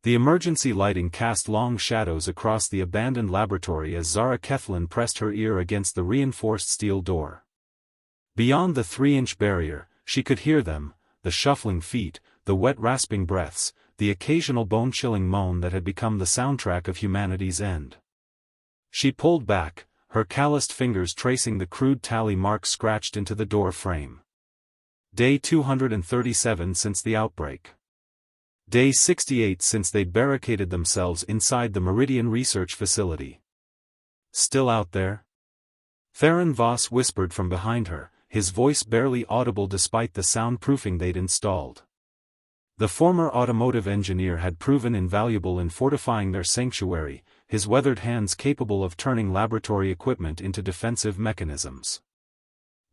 The emergency lighting cast long shadows across the abandoned laboratory as Zara Kethlin pressed her ear against the reinforced steel door. Beyond the 3-inch barrier, she could hear them, the shuffling feet, the wet rasping breaths, the occasional bone-chilling moan that had become the soundtrack of humanity's end. She pulled back, her calloused fingers tracing the crude tally marks scratched into the door frame. Day 237 since the outbreak. Day 68 since they'd barricaded themselves inside the Meridian Research Facility. Still out there? Theron Voss whispered from behind her, his voice barely audible despite the soundproofing they'd installed. The former automotive engineer had proven invaluable in fortifying their sanctuary, his weathered hands capable of turning laboratory equipment into defensive mechanisms.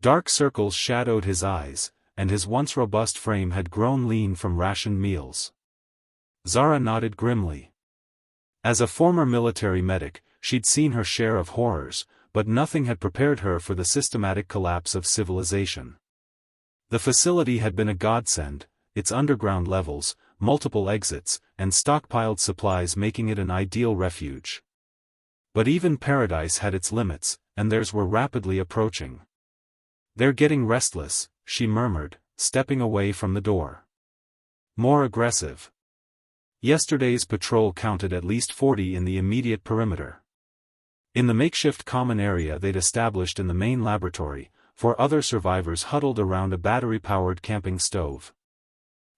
Dark circles shadowed his eyes, and his once robust frame had grown lean from rationed meals. Zara nodded grimly. As a former military medic, she'd seen her share of horrors, but nothing had prepared her for the systematic collapse of civilization. The facility had been a godsend, its underground levels, multiple exits, and stockpiled supplies making it an ideal refuge. But even paradise had its limits, and theirs were rapidly approaching. "They're getting restless," she murmured, stepping away from the door. "More aggressive." Yesterday's patrol counted at least 40 in the immediate perimeter. In the makeshift common area they'd established in the main laboratory, 4 other survivors huddled around a battery-powered camping stove.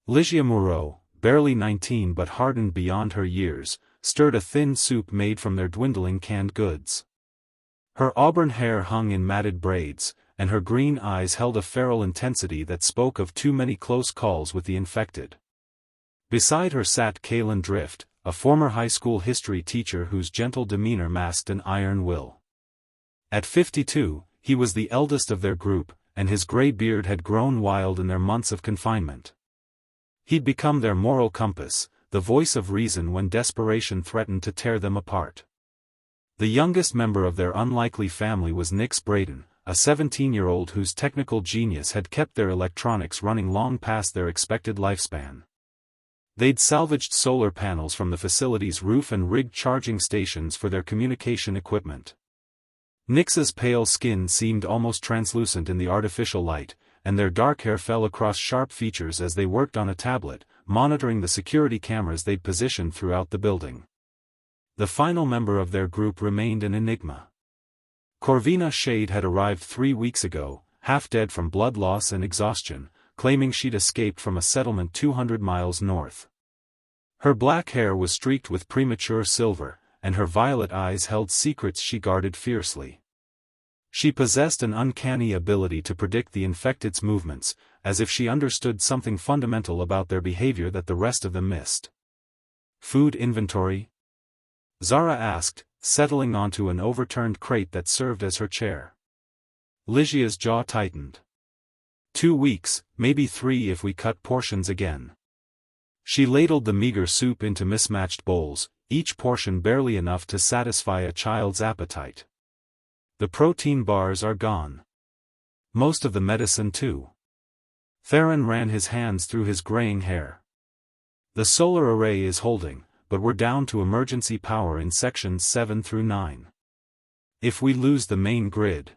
Ligia Moreau, barely 19 but hardened beyond her years, stirred a thin soup made from their dwindling canned goods. Her auburn hair hung in matted braids, and her green eyes held a feral intensity that spoke of too many close calls with the infected. Beside her sat Kalen Drift, a former high school history teacher whose gentle demeanor masked an iron will. At 52, he was the eldest of their group, and his gray beard had grown wild in their months of confinement. He'd become their moral compass, the voice of reason when desperation threatened to tear them apart. The youngest member of their unlikely family was Nix Braden, a 17-year-old whose technical genius had kept their electronics running long past their expected lifespan. They'd salvaged solar panels from the facility's roof and rigged charging stations for their communication equipment. Nix's pale skin seemed almost translucent in the artificial light, and their dark hair fell across sharp features as they worked on a tablet, monitoring the security cameras they'd positioned throughout the building. The final member of their group remained an enigma. Corvina Shade had arrived 3 weeks ago, half dead from blood loss and exhaustion, claiming she'd escaped from a settlement 200 miles north. Her black hair was streaked with premature silver, and her violet eyes held secrets she guarded fiercely. She possessed an uncanny ability to predict the infected's movements, as if she understood something fundamental about their behavior that the rest of them missed. "Food inventory?" Zara asked, settling onto an overturned crate that served as her chair. Ligia's jaw tightened. 2 weeks, maybe 3 if we cut portions again. She ladled the meager soup into mismatched bowls, each portion barely enough to satisfy a child's appetite. "The protein bars are gone. Most of the medicine too." Theron ran his hands through his graying hair. "The solar array is holding, but we're down to emergency power in sections 7 through 9. If we lose the main grid..."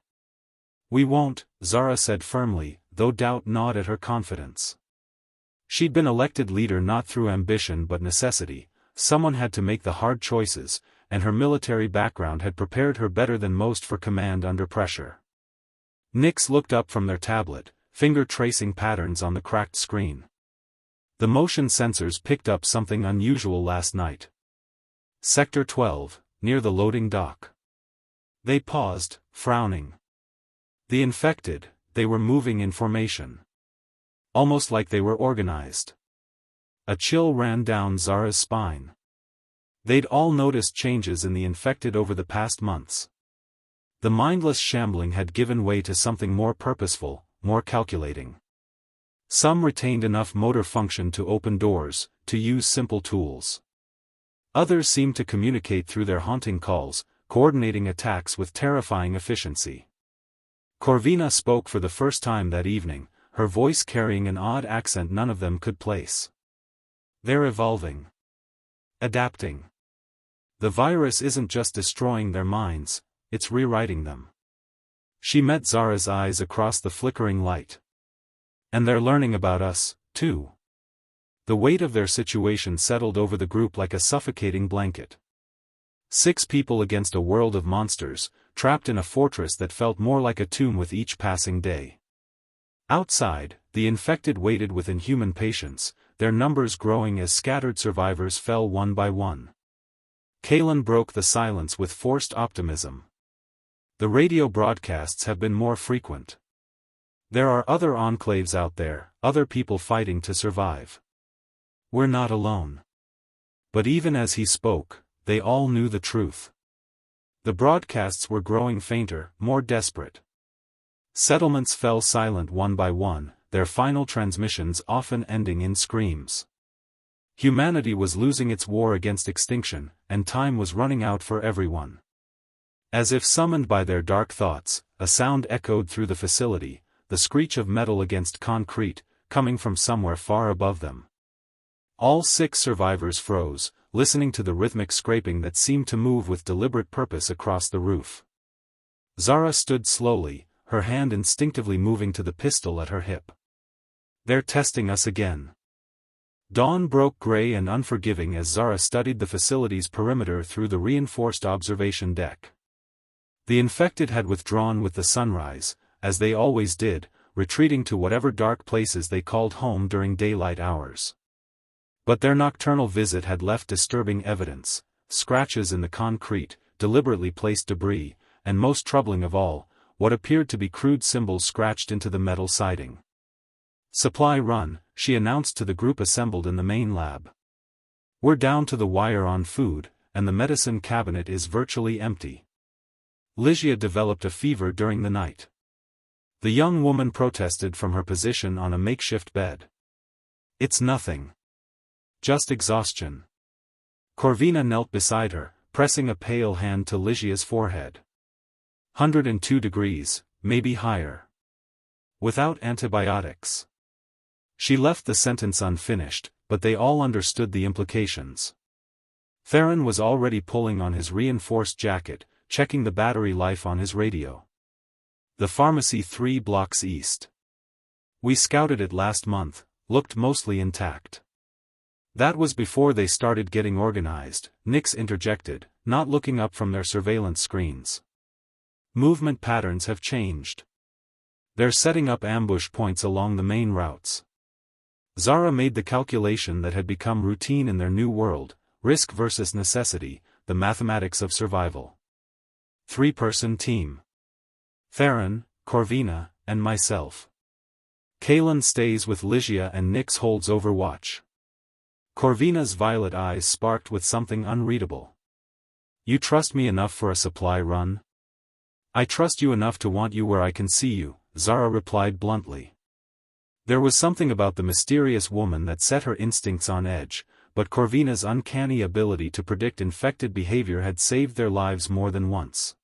"We won't," Zara said firmly, though doubt gnawed at her confidence. She'd been elected leader not through ambition but necessity. Someone had to make the hard choices, and her military background had prepared her better than most for command under pressure. Nix looked up from their tablet, finger tracing patterns on the cracked screen. The motion sensors picked up something unusual last night. Sector 12, near the loading dock. They paused, frowning. The infected, they were moving in formation. Almost like they were organized. A chill ran down Zara's spine. They'd all noticed changes in the infected over the past months. The mindless shambling had given way to something more purposeful, more calculating. Some retained enough motor function to open doors, to use simple tools. Others seemed to communicate through their haunting calls, coordinating attacks with terrifying efficiency. Corvina spoke for the first time that evening, her voice carrying an odd accent none of them could place. "They're evolving. Adapting. The virus isn't just destroying their minds, it's rewriting them. She met Zara's eyes across the flickering light. And they're learning about us, too. The weight of their situation settled over the group like a suffocating blanket. 6 people against a world of monsters, trapped in a fortress that felt more like a tomb with each passing day. Outside, the infected waited with inhuman patience, their numbers growing as scattered survivors fell one by one. Kalen broke the silence with forced optimism. The radio broadcasts have been more frequent. There are other enclaves out there, other people fighting to survive. We're not alone. But even as he spoke, they all knew the truth. The broadcasts were growing fainter, more desperate. Settlements fell silent one by one, their final transmissions often ending in screams. Humanity was losing its war against extinction, and time was running out for everyone. As if summoned by their dark thoughts, a sound echoed through the facility, the screech of metal against concrete, coming from somewhere far above them. All 6 survivors froze, listening to the rhythmic scraping that seemed to move with deliberate purpose across the roof. Zara stood slowly, her hand instinctively moving to the pistol at her hip. They're testing us again. Dawn broke gray and unforgiving as Zara studied the facility's perimeter through the reinforced observation deck. The infected had withdrawn with the sunrise, as they always did, retreating to whatever dark places they called home during daylight hours. But their nocturnal visit had left disturbing evidence: scratches in the concrete, deliberately placed debris, and most troubling of all, what appeared to be crude symbols scratched into the metal siding. "Supply run," she announced to the group assembled in the main lab. "We're down to the wire on food, and the medicine cabinet is virtually empty." Ligia developed a fever during the night. The young woman protested from her position on a makeshift bed. "It's nothing. Just exhaustion." Corvina knelt beside her, pressing a pale hand to Ligia's forehead. 102 degrees, maybe higher. Without antibiotics. She left the sentence unfinished, but they all understood the implications. Theron was already pulling on his reinforced jacket, checking the battery life on his radio. "The pharmacy 3 blocks east. We scouted it last month, looked mostly intact." "That was before they started getting organized," Nyx interjected, not looking up from their surveillance screens. "Movement patterns have changed. They're setting up ambush points along the main routes." Zara made the calculation that had become routine in their new world: risk versus necessity, the mathematics of survival. 3-person team. Theron, Corvina, and myself. Kalen stays with Ligia and Nyx holds overwatch. Corvina's violet eyes sparked with something unreadable. "You trust me enough for a supply run?" "I trust you enough to want you where I can see you," Zara replied bluntly. There was something about the mysterious woman that set her instincts on edge, but Corvina's uncanny ability to predict infected behavior had saved their lives more than once.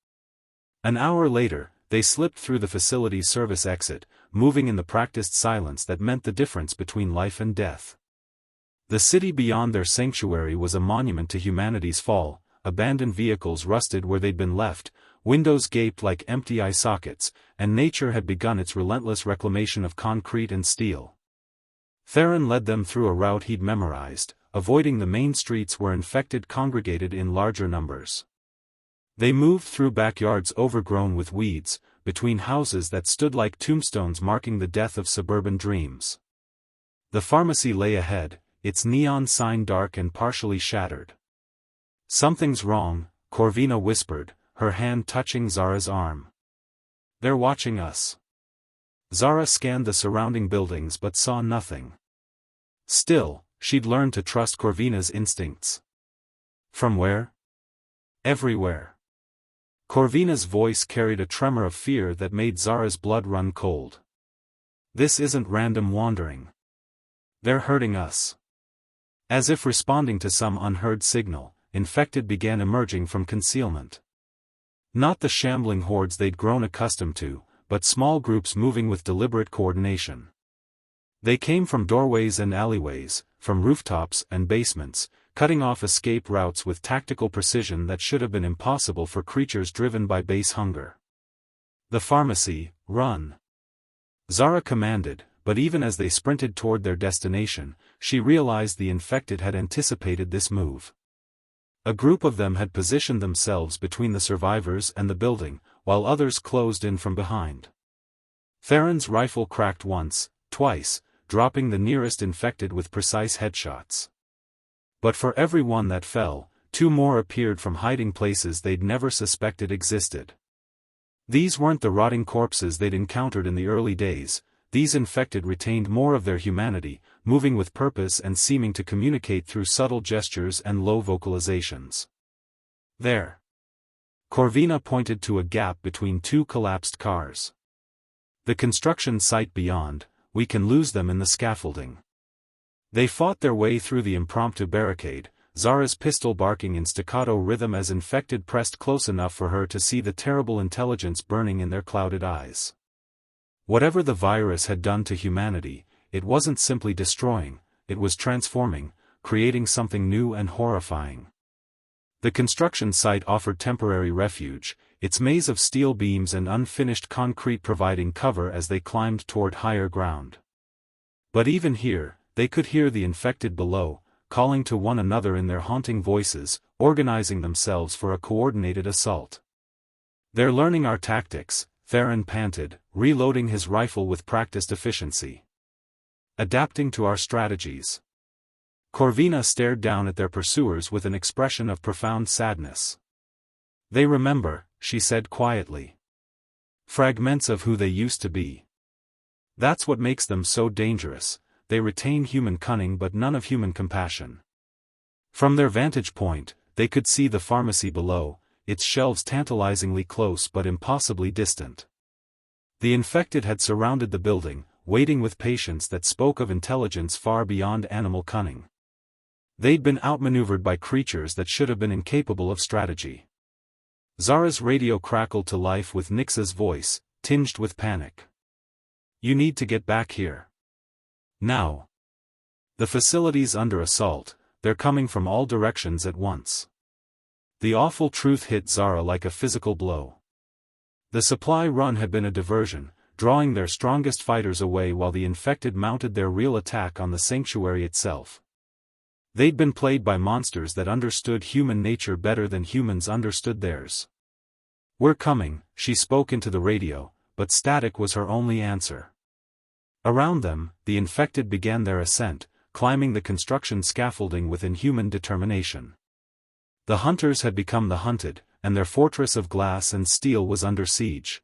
An hour later, they slipped through the facility's service exit, moving in the practiced silence that meant the difference between life and death. The city beyond their sanctuary was a monument to humanity's fall. Abandoned vehicles rusted where they'd been left, windows gaped like empty eye sockets, and nature had begun its relentless reclamation of concrete and steel. Theron led them through a route he'd memorized, avoiding the main streets where infected congregated in larger numbers. They moved through backyards overgrown with weeds, between houses that stood like tombstones marking the death of suburban dreams. The pharmacy lay ahead, its neon sign dark and partially shattered. "Something's wrong," Corvina whispered, her hand touching Zara's arm. "They're watching us." Zara scanned the surrounding buildings but saw nothing. Still, she'd learned to trust Corvina's instincts. "From where?" "Everywhere." Corvina's voice carried a tremor of fear that made Zara's blood run cold. "This isn't random wandering. They're hurting us." As if responding to some unheard signal, infected began emerging from concealment. Not the shambling hordes they'd grown accustomed to, but small groups moving with deliberate coordination. They came from doorways and alleyways, from rooftops and basements, cutting off escape routes with tactical precision that should have been impossible for creatures driven by base hunger. "The pharmacy, run!" Zara commanded, but even as they sprinted toward their destination, she realized the infected had anticipated this move. A group of them had positioned themselves between the survivors and the building, while others closed in from behind. Theron's rifle cracked once, twice, dropping the nearest infected with precise headshots. But for every one that fell, 2 more appeared from hiding places they'd never suspected existed. These weren't the rotting corpses they'd encountered in the early days. These infected retained more of their humanity, moving with purpose and seeming to communicate through subtle gestures and low vocalizations. "There." Corvina pointed to a gap between 2 collapsed cars. "The construction site beyond, we can lose them in the scaffolding." They fought their way through the impromptu barricade, Zara's pistol barking in staccato rhythm as infected pressed close enough for her to see the terrible intelligence burning in their clouded eyes. Whatever the virus had done to humanity, it wasn't simply destroying, it was transforming, creating something new and horrifying. The construction site offered temporary refuge, its maze of steel beams and unfinished concrete providing cover as they climbed toward higher ground. But even here, they could hear the infected below, calling to one another in their haunting voices, organizing themselves for a coordinated assault. "They're learning our tactics," Theron panted, reloading his rifle with practiced efficiency. "Adapting to our strategies." Corvina stared down at their pursuers with an expression of profound sadness. "They remember," she said quietly. "Fragments of who they used to be. That's what makes them so dangerous, they retain human cunning but none of human compassion." From their vantage point, they could see the pharmacy below, its shelves tantalizingly close but impossibly distant. The infected had surrounded the building, waiting with patience that spoke of intelligence far beyond animal cunning. They'd been outmaneuvered by creatures that should have been incapable of strategy. Zara's radio crackled to life with Nyx's voice, tinged with panic. "You need to get back here. Now. The facility's under assault, they're coming from all directions at once." The awful truth hit Zara like a physical blow. The supply run had been a diversion, drawing their strongest fighters away while the infected mounted their real attack on the sanctuary itself. They'd been played by monsters that understood human nature better than humans understood theirs. "We're coming," she spoke into the radio, but static was her only answer. Around them, the infected began their ascent, climbing the construction scaffolding with inhuman determination. The hunters had become the hunted, and their fortress of glass and steel was under siege.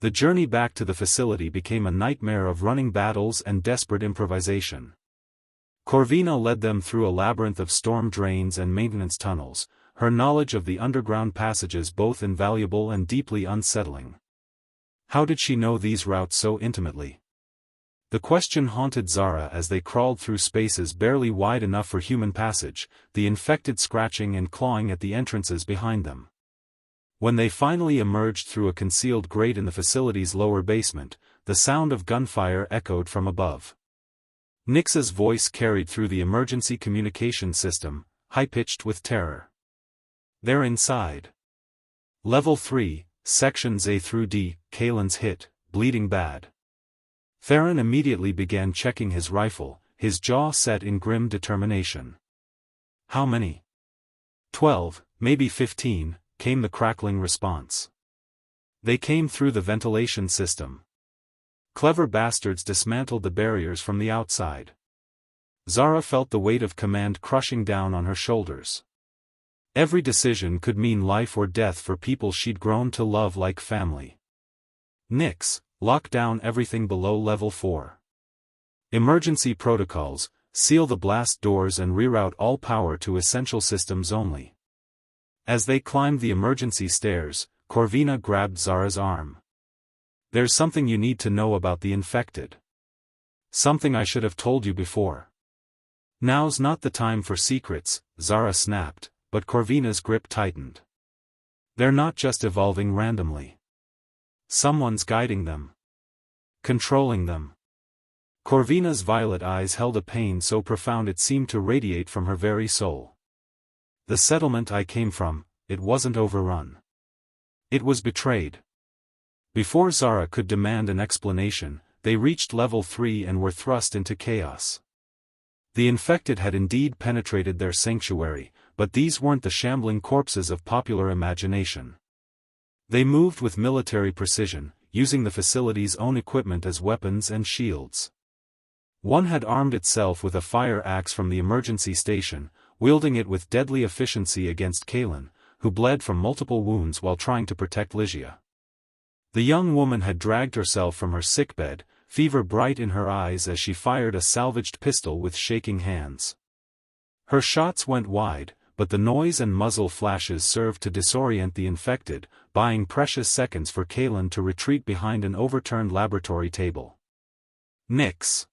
The journey back to the facility became a nightmare of running battles and desperate improvisation. Corvina led them through a labyrinth of storm drains and maintenance tunnels, her knowledge of the underground passages both invaluable and deeply unsettling. How did she know these routes so intimately? The question haunted Zara as they crawled through spaces barely wide enough for human passage, the infected scratching and clawing at the entrances behind them. When they finally emerged through a concealed grate in the facility's lower basement, the sound of gunfire echoed from above. Nyx's voice carried through the emergency communication system, high-pitched with terror. "They're inside. Level 3, Sections A through D, Kalen's hit, bleeding bad." Theron immediately began checking his rifle, his jaw set in grim determination. "How many?" 12, maybe 15, came the crackling response. "They came through the ventilation system. Clever bastards dismantled the barriers from the outside." Zara felt the weight of command crushing down on her shoulders. Every decision could mean life or death for people she'd grown to love like family. "Nyx, lock down everything below level 4. Emergency protocols, seal the blast doors and reroute all power to essential systems only." As they climbed the emergency stairs, Corvina grabbed Zara's arm. "There's something you need to know about the infected. Something I should have told you before." "Now's not the time for secrets," Zara snapped, but Corvina's grip tightened. "They're not just evolving randomly. Someone's guiding them. Controlling them." Corvina's violet eyes held a pain so profound it seemed to radiate from her very soul. The settlement I came from, it wasn't overrun. It was betrayed. Before Zara could demand an explanation, they reached level 3 and were thrust into chaos. The infected had indeed penetrated their sanctuary, but these weren't the shambling corpses of popular imagination. They moved with military precision, using the facility's own equipment as weapons and shields. One had armed itself with a fire axe from the emergency station, wielding it with deadly efficiency against Kaelin, who bled from multiple wounds while trying to protect Ligia. The young woman had dragged herself from her sickbed, fever bright in her eyes as she fired a salvaged pistol with shaking hands. Her shots went wide, but the noise and muzzle flashes served to disorient the infected, buying precious seconds for Kaelin to retreat behind an overturned laboratory table. "Nix!"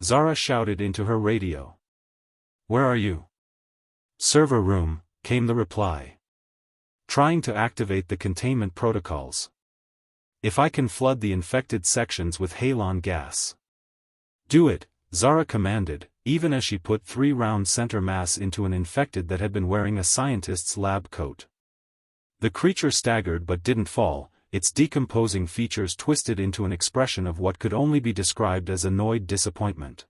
Zara shouted into her radio. "Where are you?" "Server room," came the reply. "Trying to activate the containment protocols. If I can flood the infected sections with halon gas." "Do it," Zara commanded, even as she put 3-round center mass into an infected that had been wearing a scientist's lab coat. The creature staggered but didn't fall, its decomposing features twisted into an expression of what could only be described as annoyed disappointment.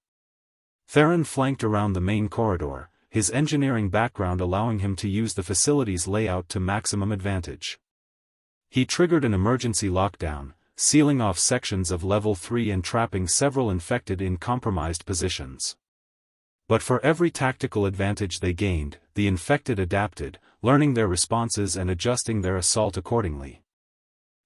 Theron flanked around the main corridor, his engineering background allowing him to use the facility's layout to maximum advantage. He triggered an emergency lockdown, sealing off sections of level 3 and trapping several infected in compromised positions. But for every tactical advantage they gained, the infected adapted, learning their responses and adjusting their assault accordingly.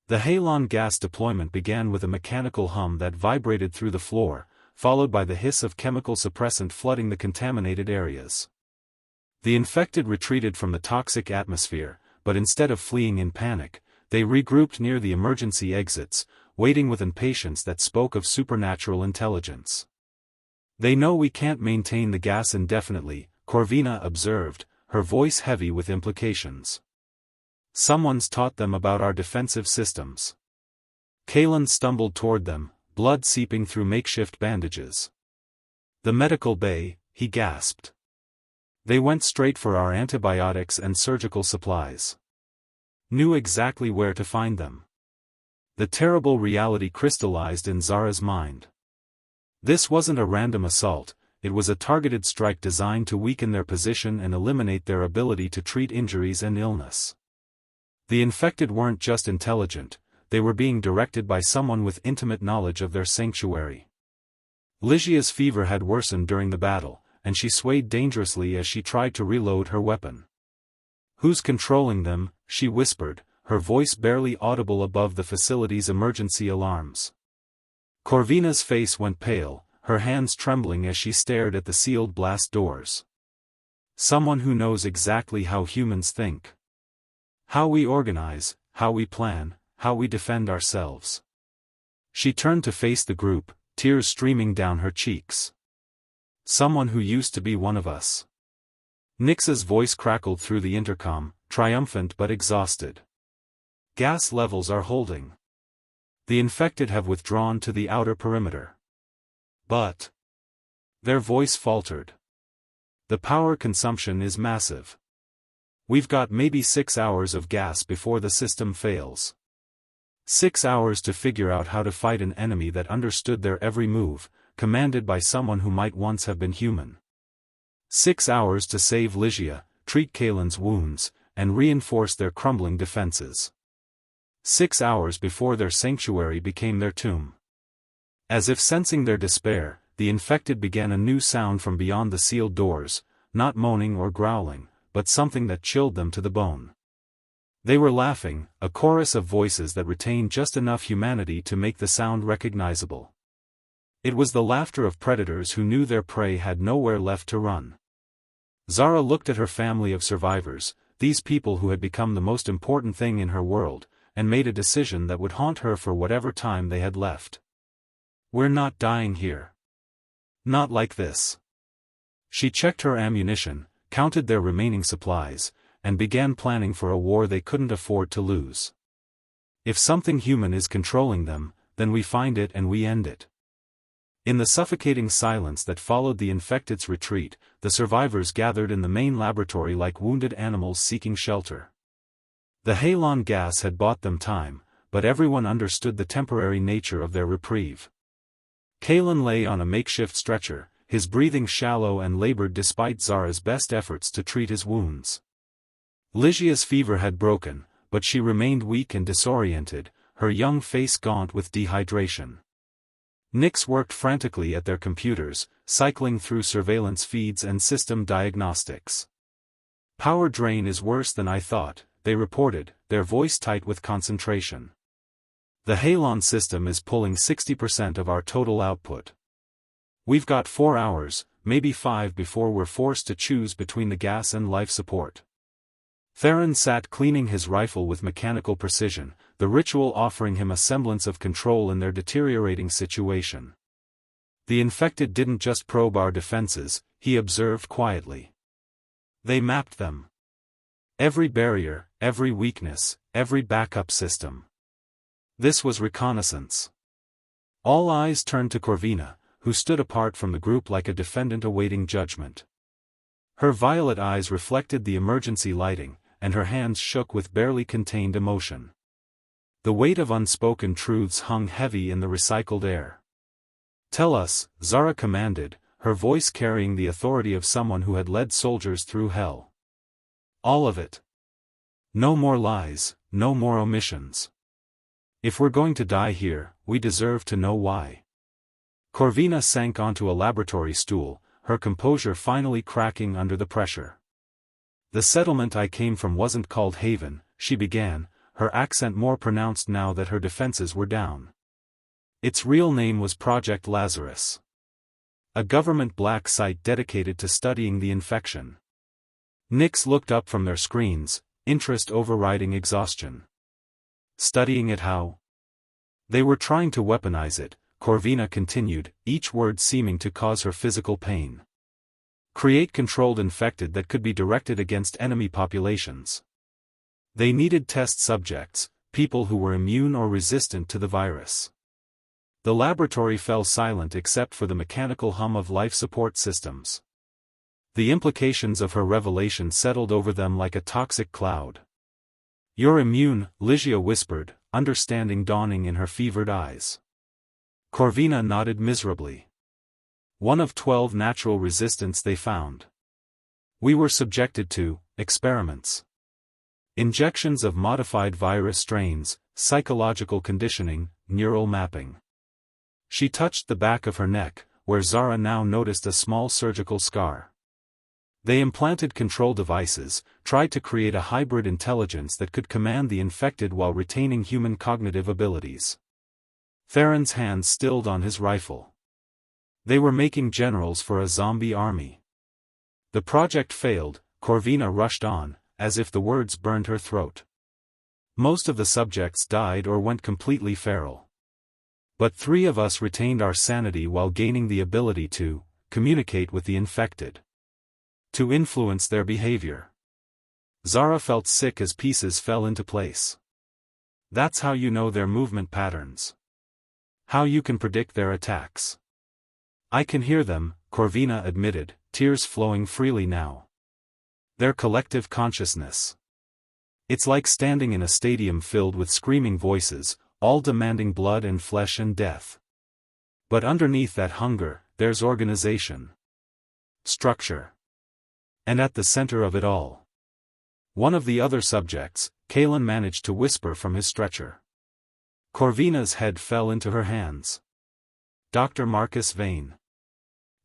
The halon gas deployment began with a mechanical hum that vibrated through the floor, followed by the hiss of chemical suppressant flooding the contaminated areas. The infected retreated from the toxic atmosphere, but instead of fleeing in panic, they regrouped near the emergency exits, waiting with impatience that spoke of supernatural intelligence. "They know we can't maintain the gas indefinitely," Corvina observed, her voice heavy with implications. "Someone's taught them about our defensive systems." Kaelin stumbled toward them, blood seeping through makeshift bandages. "The medical bay," he gasped. "They went straight for our antibiotics and surgical supplies. Knew exactly where to find them." The terrible reality crystallized in Zara's mind. This wasn't a random assault, it was a targeted strike designed to weaken their position and eliminate their ability to treat injuries and illness. The infected weren't just intelligent, they were being directed by someone with intimate knowledge of their sanctuary. Ligia's fever had worsened during the battle, and she swayed dangerously as she tried to reload her weapon. "Who's controlling them?" she whispered, her voice barely audible above the facility's emergency alarms. Corvina's face went pale, her hands trembling as she stared at the sealed blast doors. "Someone who knows exactly how humans think. How we organize, how we plan, how we defend ourselves." She turned to face the group, tears streaming down her cheeks. "Someone who used to be one of us." Nix's voice crackled through the intercom, triumphant but exhausted. "Gas levels are holding. The infected have withdrawn to the outer perimeter. But..." Their voice faltered. "The power consumption is massive. We've got maybe 6 hours of gas before the system fails. 6 hours to figure out how to fight an enemy that understood their every move, commanded by someone who might once have been human. 6 hours to save Ligia, treat Kaelin's wounds, and reinforce their crumbling defenses. 6 hours before their sanctuary became their tomb." As if sensing their despair, the infected began a new sound from beyond the sealed doors, not moaning or growling, but something that chilled them to the bone. They were laughing, a chorus of voices that retained just enough humanity to make the sound recognizable. It was the laughter of predators who knew their prey had nowhere left to run. Zara looked at her family of survivors, these people who had become the most important thing in her world, and made a decision that would haunt her for whatever time they had left. "We're not dying here. Not like this." She checked her ammunition, counted their remaining supplies, and began planning for a war they couldn't afford to lose. "If something human is controlling them, then we find it and we end it. In the suffocating silence that followed the infected's retreat, the survivors gathered in the main laboratory like wounded animals seeking shelter. The halon gas had bought them time, but everyone understood the temporary nature of their reprieve. Kalen lay on a makeshift stretcher, his breathing shallow and labored despite Zara's best efforts to treat his wounds. Lygia's fever had broken, but she remained weak and disoriented, her young face gaunt with dehydration. Nyx worked frantically at their computers, cycling through surveillance feeds and system diagnostics. "Power drain is worse than I thought," they reported, their voice tight with concentration. "The halon system is pulling 60% of our total output. We've got 4 hours, maybe 5 before we're forced to choose between the gas and life support." Theron sat cleaning his rifle with mechanical precision, the ritual offering him a semblance of control in their deteriorating situation. "The infected didn't just probe our defenses," he observed quietly. "They mapped them. Every barrier, every weakness, every backup system." This was reconnaissance. All eyes turned to Corvina, who stood apart from the group like a defendant awaiting judgment. Her violet eyes reflected the emergency lighting, and her hands shook with barely contained emotion. The weight of unspoken truths hung heavy in the recycled air. "Tell us," Zara commanded, her voice carrying the authority of someone who had led soldiers through hell. "All of it. No more lies, no more omissions. If we're going to die here, we deserve to know why." Corvina sank onto a laboratory stool, her composure finally cracking under the pressure. "The settlement I came from wasn't called Haven," she began, her accent more pronounced now that her defenses were down. "Its real name was Project Lazarus. A government black site dedicated to studying the infection." Nyx looked up from their screens, interest overriding exhaustion. "Studying it how?" "They were trying to weaponize it," Corvina continued, each word seeming to cause her physical pain. "Create controlled infected that could be directed against enemy populations. They needed test subjects, people who were immune or resistant to the virus." The laboratory fell silent except for the mechanical hum of life support systems. The implications of her revelation settled over them like a toxic cloud. "You're immune," Lygia whispered, understanding dawning in her fevered eyes. Corvina nodded miserably. "One of 12 natural resistance they found. We were subjected to experiments. Injections of modified virus strains, psychological conditioning, neural mapping." She touched the back of her neck, where Zara now noticed a small surgical scar. "They implanted control devices, tried to create a hybrid intelligence that could command the infected while retaining human cognitive abilities." Theron's hands stilled on his rifle. "They were making generals for a zombie army." "The project failed," Corvina rushed on, as if the words burned her throat. "Most of the subjects died or went completely feral. But 3 of us retained our sanity while gaining the ability to communicate with the infected. To influence their behavior." Zara felt sick as pieces fell into place. "That's how you know their movement patterns. How you can predict their attacks." "I can hear them," Corvina admitted, tears flowing freely now. "Their collective consciousness. It's like standing in a stadium filled with screaming voices, all demanding blood and flesh and death. But underneath that hunger, there's organization. Structure. And at the center of it all." One of the other subjects, Kalen managed to whisper from his stretcher. Corvina's head fell into her hands. Dr. Marcus Vane.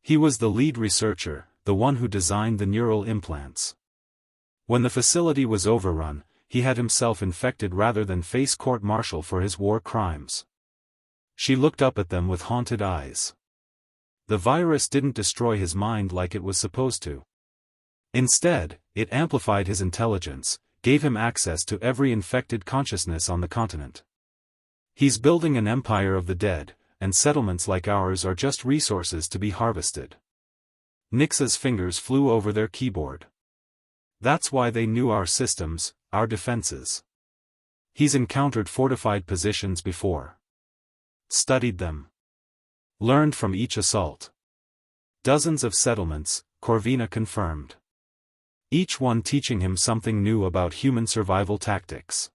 He was the lead researcher, the one who designed the neural implants. When the facility was overrun, he had himself infected rather than face court-martial for his war crimes. She looked up at them with haunted eyes. The virus didn't destroy his mind like it was supposed to. Instead, it amplified his intelligence, gave him access to every infected consciousness on the continent. He's building an empire of the dead, and settlements like ours are just resources to be harvested. Nyx's fingers flew over their keyboard. That's why they knew our systems, our defenses. He's encountered fortified positions before. Studied them. Learned from each assault. Dozens of settlements, Corvina confirmed. Each one teaching him something new about human survival tactics.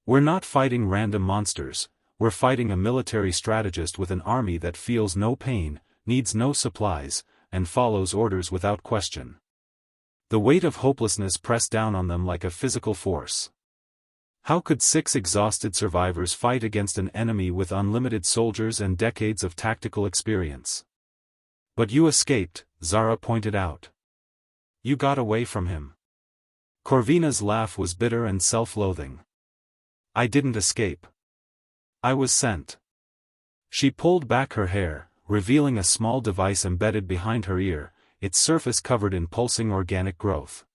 We're not fighting random monsters, we're fighting a military strategist with an army that feels no pain, needs no supplies, and follows orders without question. The weight of hopelessness pressed down on them like a physical force. How could 6 exhausted survivors fight against an enemy with unlimited soldiers and decades of tactical experience? But you escaped, Zara pointed out. You got away from him. Corvina's laugh was bitter and self-loathing. I didn't escape. I was sent. She pulled back her hair, revealing a small device embedded behind her ear, its surface covered in pulsing organic growth.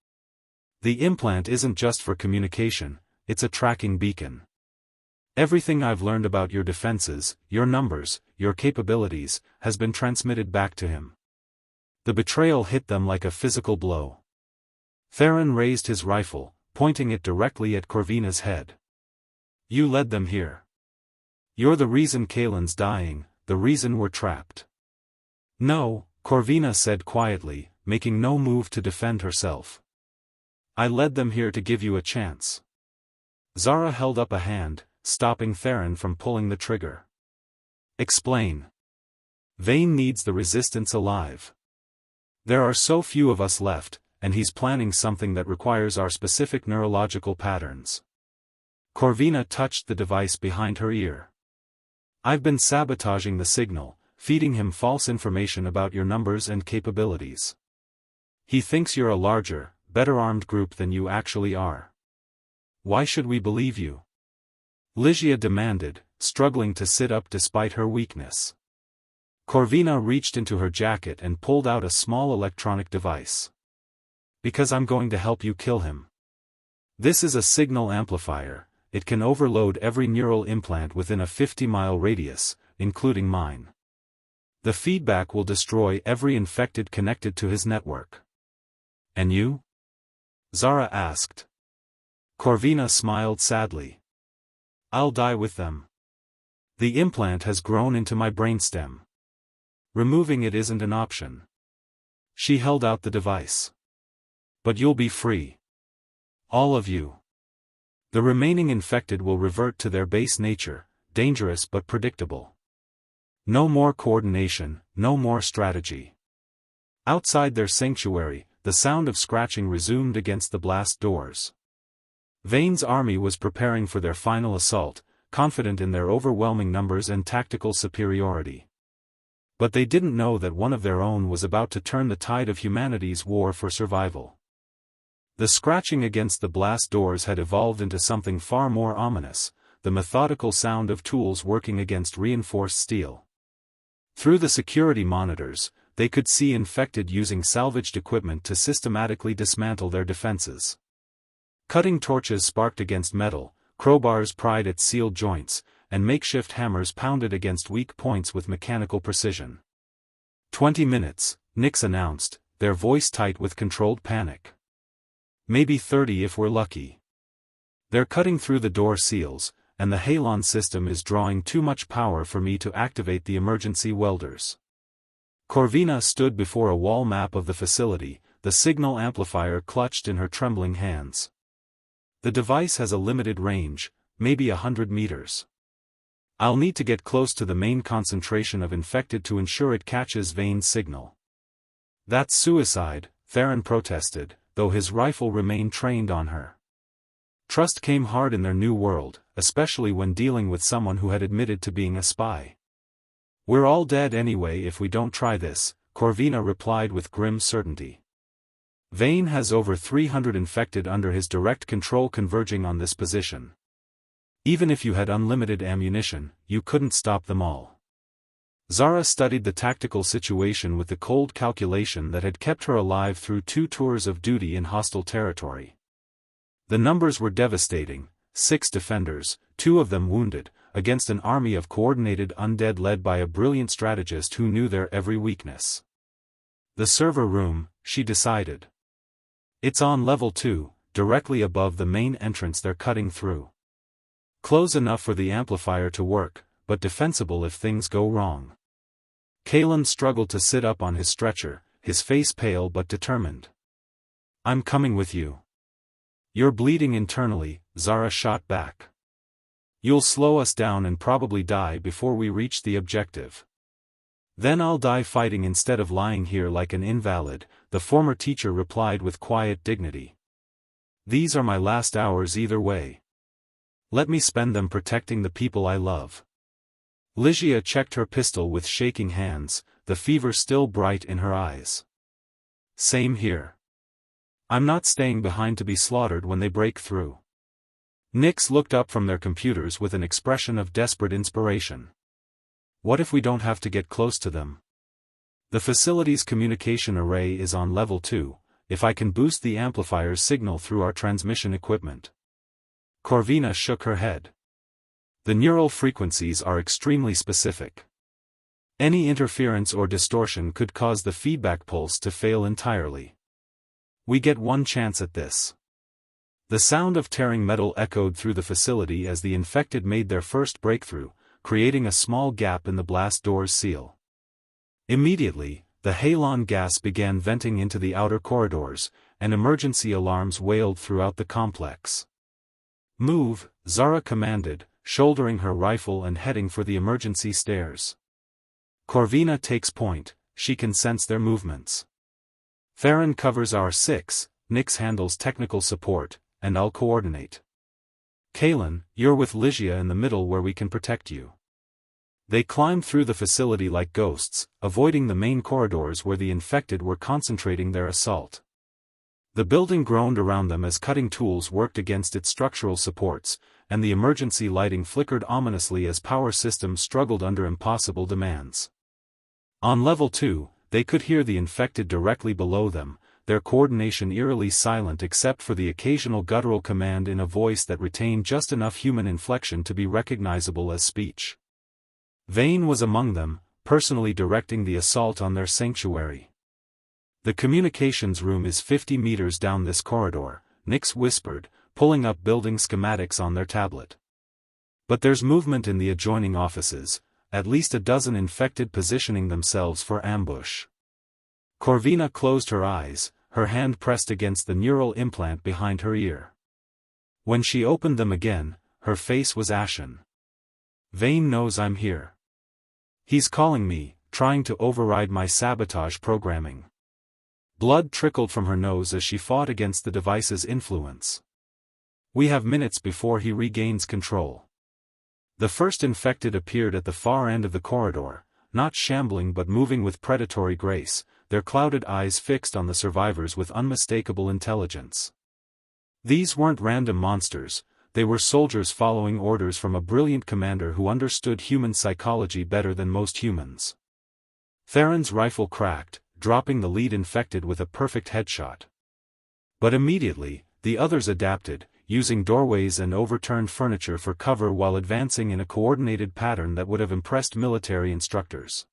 The implant isn't just for communication, it's a tracking beacon. Everything I've learned about your defenses, your numbers, your capabilities, has been transmitted back to him. The betrayal hit them like a physical blow. Theron raised his rifle, pointing it directly at Corvina's head. You led them here. You're the reason Kaelin's dying, the reason we're trapped. No, Corvina said quietly, making no move to defend herself. I led them here to give you a chance. Zara held up a hand, stopping Theron from pulling the trigger. Explain. Vayne needs the resistance alive. There are so few of us left, and he's planning something that requires our specific neurological patterns. Corvina touched the device behind her ear. I've been sabotaging the signal, feeding him false information about your numbers and capabilities. He thinks you're a larger, better-armed group than you actually are. Why should we believe you? Ligia demanded, struggling to sit up despite her weakness. Corvina reached into her jacket and pulled out a small electronic device. Because I'm going to help you kill him. This is a signal amplifier. It can overload every neural implant within a 50-mile radius, including mine. The feedback will destroy every infected connected to his network. And you? Zara asked. Corvina smiled sadly. I'll die with them. The implant has grown into my brainstem. Removing it isn't an option. She held out the device. But you'll be free. All of you. The remaining infected will revert to their base nature, dangerous but predictable. No more coordination, no more strategy. Outside their sanctuary, the sound of scratching resumed against the blast doors. Vayne's army was preparing for their final assault, confident in their overwhelming numbers and tactical superiority. But they didn't know that one of their own was about to turn the tide of humanity's war for survival. The scratching against the blast doors had evolved into something far more ominous, the methodical sound of tools working against reinforced steel. Through the security monitors, they could see infected using salvaged equipment to systematically dismantle their defenses. Cutting torches sparked against metal, crowbars pried at sealed joints, and makeshift hammers pounded against weak points with mechanical precision. 20 minutes, Nyx announced, their voice tight with controlled panic. Maybe 30 if we're lucky. They're cutting through the door seals, and the halon system is drawing too much power for me to activate the emergency welders. Corvina stood before a wall map of the facility, the signal amplifier clutched in her trembling hands. The device has a limited range, maybe 100 meters. I'll need to get close to the main concentration of infected to ensure it catches Vayne's signal. That's suicide, Theron protested, though his rifle remained trained on her. Trust came hard in their new world, especially when dealing with someone who had admitted to being a spy. We're all dead anyway if we don't try this, Corvina replied with grim certainty. Vayne has over 300 infected under his direct control converging on this position. Even if you had unlimited ammunition, you couldn't stop them all. Zara studied the tactical situation with the cold calculation that had kept her alive through 2 tours of duty in hostile territory. The numbers were devastating, 6 defenders, 2 of them wounded, against an army of coordinated undead led by a brilliant strategist who knew their every weakness. The server room, she decided. It's on level 2, directly above the main entrance they're cutting through. Close enough for the amplifier to work, but defensible if things go wrong. Kalen struggled to sit up on his stretcher, his face pale but determined. I'm coming with you. You're bleeding internally, Zara shot back. You'll slow us down and probably die before we reach the objective. Then I'll die fighting instead of lying here like an invalid, the former teacher replied with quiet dignity. These are my last hours either way. Let me spend them protecting the people I love. Ligia checked her pistol with shaking hands, the fever still bright in her eyes. Same here. I'm not staying behind to be slaughtered when they break through. Nyx looked up from their computers with an expression of desperate inspiration. What if we don't have to get close to them? The facility's communication array is on level 2, if I can boost the amplifier's signal through our transmission equipment. Corvina shook her head. The neural frequencies are extremely specific. Any interference or distortion could cause the feedback pulse to fail entirely. We get one chance at this. The sound of tearing metal echoed through the facility as the infected made their first breakthrough, creating a small gap in the blast door's seal. Immediately, the halon gas began venting into the outer corridors, and emergency alarms wailed throughout the complex. Move, Zara commanded, shouldering her rifle and heading for the emergency stairs. Corvina takes point, she can sense their movements. Theron covers our 6, Nyx handles technical support, and I'll coordinate. Kalen, you're with Ligia in the middle where we can protect you. They climbed through the facility like ghosts, avoiding the main corridors where the infected were concentrating their assault. The building groaned around them as cutting tools worked against its structural supports, and the emergency lighting flickered ominously as power systems struggled under impossible demands. On level 2, they could hear the infected directly below them, their coordination eerily silent except for the occasional guttural command in a voice that retained just enough human inflection to be recognizable as speech. Vane was among them, personally directing the assault on their sanctuary. The communications room is 50 meters down this corridor, Nyx whispered, pulling up building schematics on their tablet. But there's movement in the adjoining offices, at least a dozen infected positioning themselves for ambush. Corvina closed her eyes, her hand pressed against the neural implant behind her ear. When she opened them again, her face was ashen. Vane knows I'm here. He's calling me, trying to override my sabotage programming. Blood trickled from her nose as she fought against the device's influence. We have minutes before he regains control. The first infected appeared at the far end of the corridor, not shambling but moving with predatory grace, their clouded eyes fixed on the survivors with unmistakable intelligence. These weren't random monsters, they were soldiers following orders from a brilliant commander who understood human psychology better than most humans. Theron's rifle cracked, dropping the lead infected with a perfect headshot. But immediately, the others adapted, using doorways and overturned furniture for cover while advancing in a coordinated pattern that would have impressed military instructors.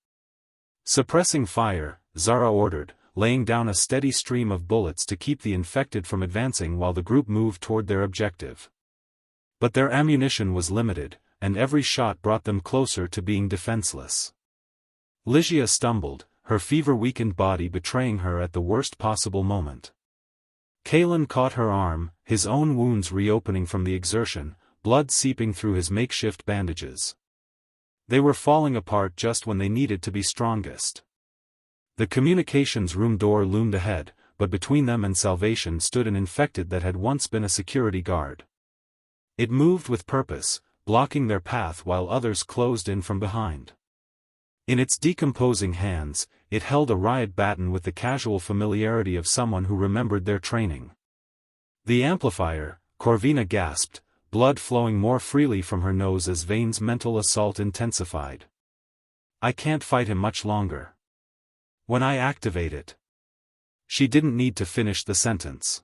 Suppressing fire, Zara ordered, laying down a steady stream of bullets to keep the infected from advancing while the group moved toward their objective. But their ammunition was limited, and every shot brought them closer to being defenseless. Ligia stumbled, her fever-weakened body betraying her at the worst possible moment. Kalen caught her arm, his own wounds reopening from the exertion, blood seeping through his makeshift bandages. They were falling apart just when they needed to be strongest. The communications room door loomed ahead, but between them and salvation stood an infected that had once been a security guard. It moved with purpose, blocking their path while others closed in from behind. In its decomposing hands, it held a riot baton with the casual familiarity of someone who remembered their training. The amplifier, Corvina gasped, blood flowing more freely from her nose as Vane's mental assault intensified. I can't fight him much longer. When I activate it. She didn't need to finish the sentence.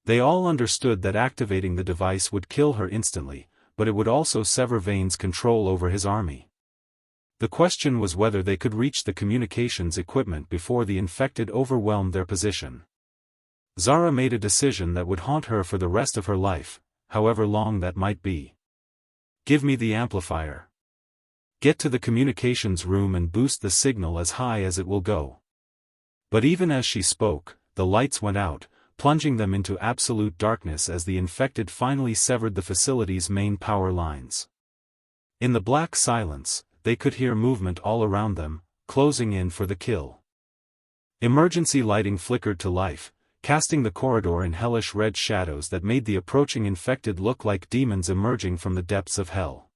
They all understood that activating the device would kill her instantly, but it would also sever Vane's control over his army. The question was whether they could reach the communications equipment before the infected overwhelmed their position. Zara made a decision that would haunt her for the rest of her life, however long that might be. Give me the amplifier. Get to the communications room and boost the signal as high as it will go. But even as she spoke, the lights went out, plunging them into absolute darkness as the infected finally severed the facility's main power lines. In the black silence, they could hear movement all around them, closing in for the kill. Emergency lighting flickered to life, casting the corridor in hellish red shadows that made the approaching infected look like demons emerging from the depths of hell.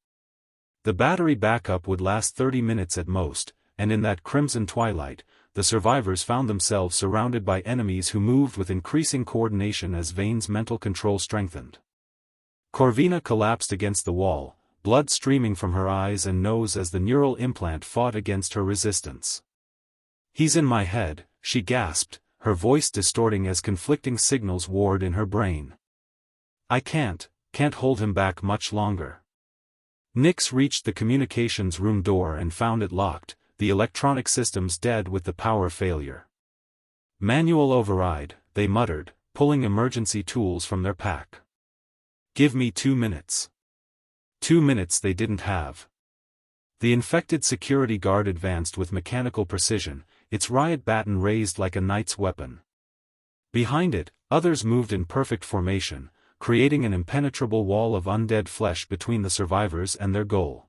The battery backup would last 30 minutes at most, and in that crimson twilight, the survivors found themselves surrounded by enemies who moved with increasing coordination as Vane's mental control strengthened. Corvina collapsed against the wall, blood streaming from her eyes and nose as the neural implant fought against her resistance. "He's in my head," she gasped, her voice distorting as conflicting signals warred in her brain. "I can't hold him back much longer." Nyx reached the communications room door and found it locked, the electronic systems dead with the power failure. "Manual override," they muttered, pulling emergency tools from their pack. "Give me 2 minutes." 2 minutes they didn't have. The infected security guard advanced with mechanical precision, its riot baton raised like a knight's weapon. Behind it, others moved in perfect formation, creating an impenetrable wall of undead flesh between the survivors and their goal.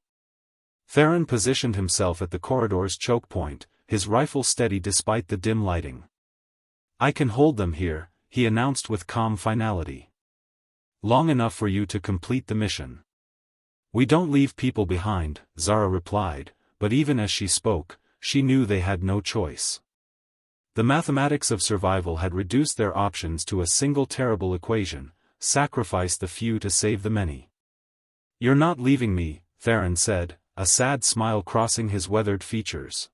Theron positioned himself at the corridor's choke point, his rifle steady despite the dim lighting. "I can hold them here," he announced with calm finality. "Long enough for you to complete the mission." "We don't leave people behind," Zara replied, but even as she spoke, she knew they had no choice. The mathematics of survival had reduced their options to a single terrible equation: sacrifice the few to save the many. "You're not leaving me," Theron said, a sad smile crossing his weathered features.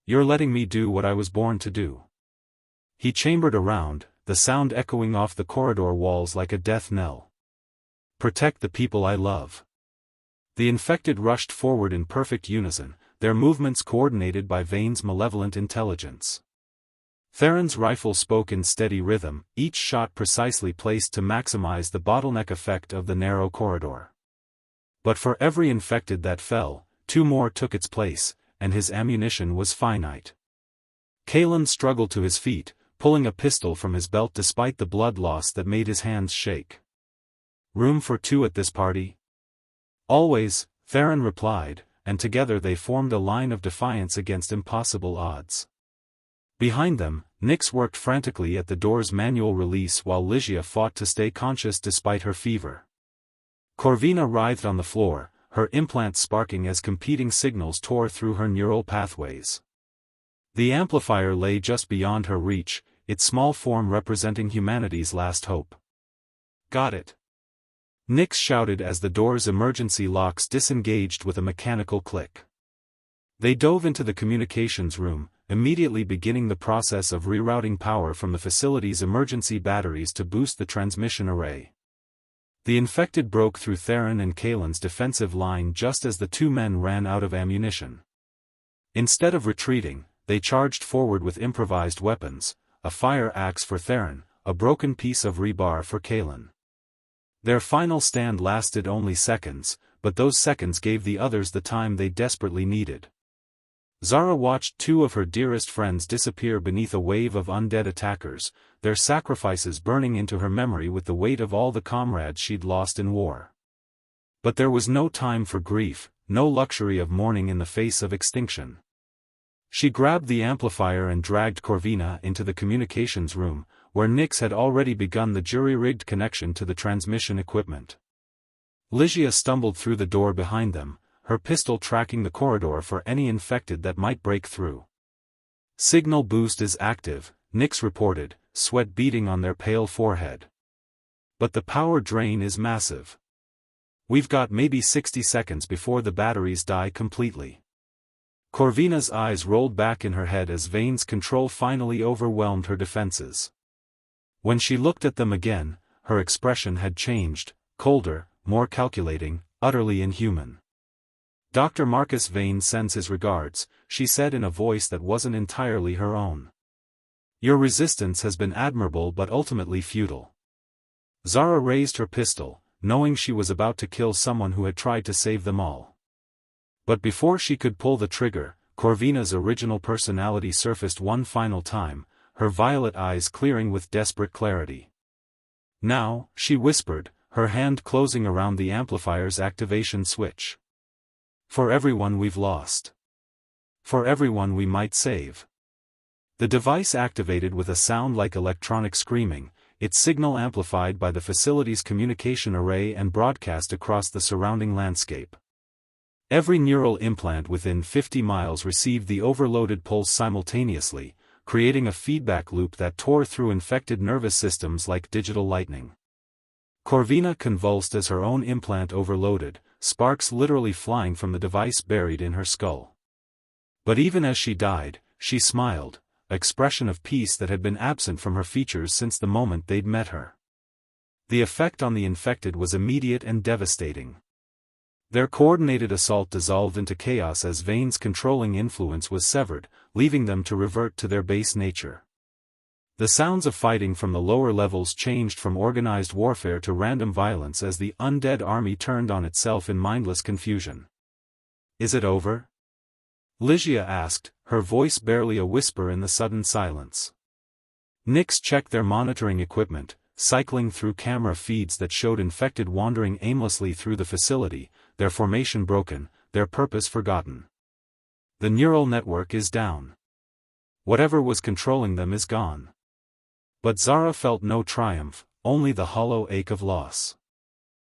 "You're letting me do what I was born to do." He chambered around, the sound echoing off the corridor walls like a death knell. "Protect the people I love." The infected rushed forward in perfect unison, their movements coordinated by Vane's malevolent intelligence. Theron's rifle spoke in steady rhythm, each shot precisely placed to maximize the bottleneck effect of the narrow corridor. But for every infected that fell, 2 more took its place, and his ammunition was finite. Kalen struggled to his feet, pulling a pistol from his belt despite the blood loss that made his hands shake. "Room for 2 at this party?" "Always," Theron replied, and together they formed a line of defiance against impossible odds. Behind them, Nyx worked frantically at the door's manual release while Ligia fought to stay conscious despite her fever. Corvina writhed on the floor, her implant sparking as competing signals tore through her neural pathways. The amplifier lay just beyond her reach, its small form representing humanity's last hope. "Got it!" Nyx shouted as the door's emergency locks disengaged with a mechanical click. They dove into the communications room, immediately beginning the process of rerouting power from the facility's emergency batteries to boost the transmission array. The infected broke through Theron and Kalen's defensive line just as the 2 men ran out of ammunition. Instead of retreating, they charged forward with improvised weapons, a fire axe for Theron, a broken piece of rebar for Kalen. Their final stand lasted only seconds, but those seconds gave the others the time they desperately needed. Zara watched 2 of her dearest friends disappear beneath a wave of undead attackers, their sacrifices burning into her memory with the weight of all the comrades she'd lost in war. But there was no time for grief, no luxury of mourning in the face of extinction. She grabbed the amplifier and dragged Corvina into the communications room, where Nyx had already begun the jury-rigged connection to the transmission equipment. Ligia stumbled through the door behind them, her pistol tracking the corridor for any infected that might break through. "Signal boost is active," Nyx reported, sweat beading on their pale forehead. "But the power drain is massive. We've got maybe 60 seconds before the batteries die completely." Corvina's eyes rolled back in her head as Vane's control finally overwhelmed her defenses. When she looked at them again, her expression had changed, colder, more calculating, utterly inhuman. "Dr. Marcus Vane sends his regards," she said in a voice that wasn't entirely her own. "Your resistance has been admirable but ultimately futile." Zara raised her pistol, knowing she was about to kill someone who had tried to save them all. But before she could pull the trigger, Corvina's original personality surfaced one final time, her violet eyes clearing with desperate clarity. "Now," she whispered, her hand closing around the amplifier's activation switch. "For everyone we've lost. For everyone we might save." The device activated with a sound like electronic screaming, its signal amplified by the facility's communication array and broadcast across the surrounding landscape. Every neural implant within 50 miles received the overloaded pulse simultaneously, creating a feedback loop that tore through infected nervous systems like digital lightning. Corvina convulsed as her own implant overloaded, sparks literally flying from the device buried in her skull. But even as she died, she smiled, an expression of peace that had been absent from her features since the moment they'd met her. The effect on the infected was immediate and devastating. Their coordinated assault dissolved into chaos as Vane's controlling influence was severed, leaving them to revert to their base nature. The sounds of fighting from the lower levels changed from organized warfare to random violence as the undead army turned on itself in mindless confusion. "Is it over?" Ligia asked, her voice barely a whisper in the sudden silence. Nyx checked their monitoring equipment, cycling through camera feeds that showed infected wandering aimlessly through the facility, their formation broken, their purpose forgotten. "The neural network is down. Whatever was controlling them is gone." But Zara felt no triumph, only the hollow ache of loss.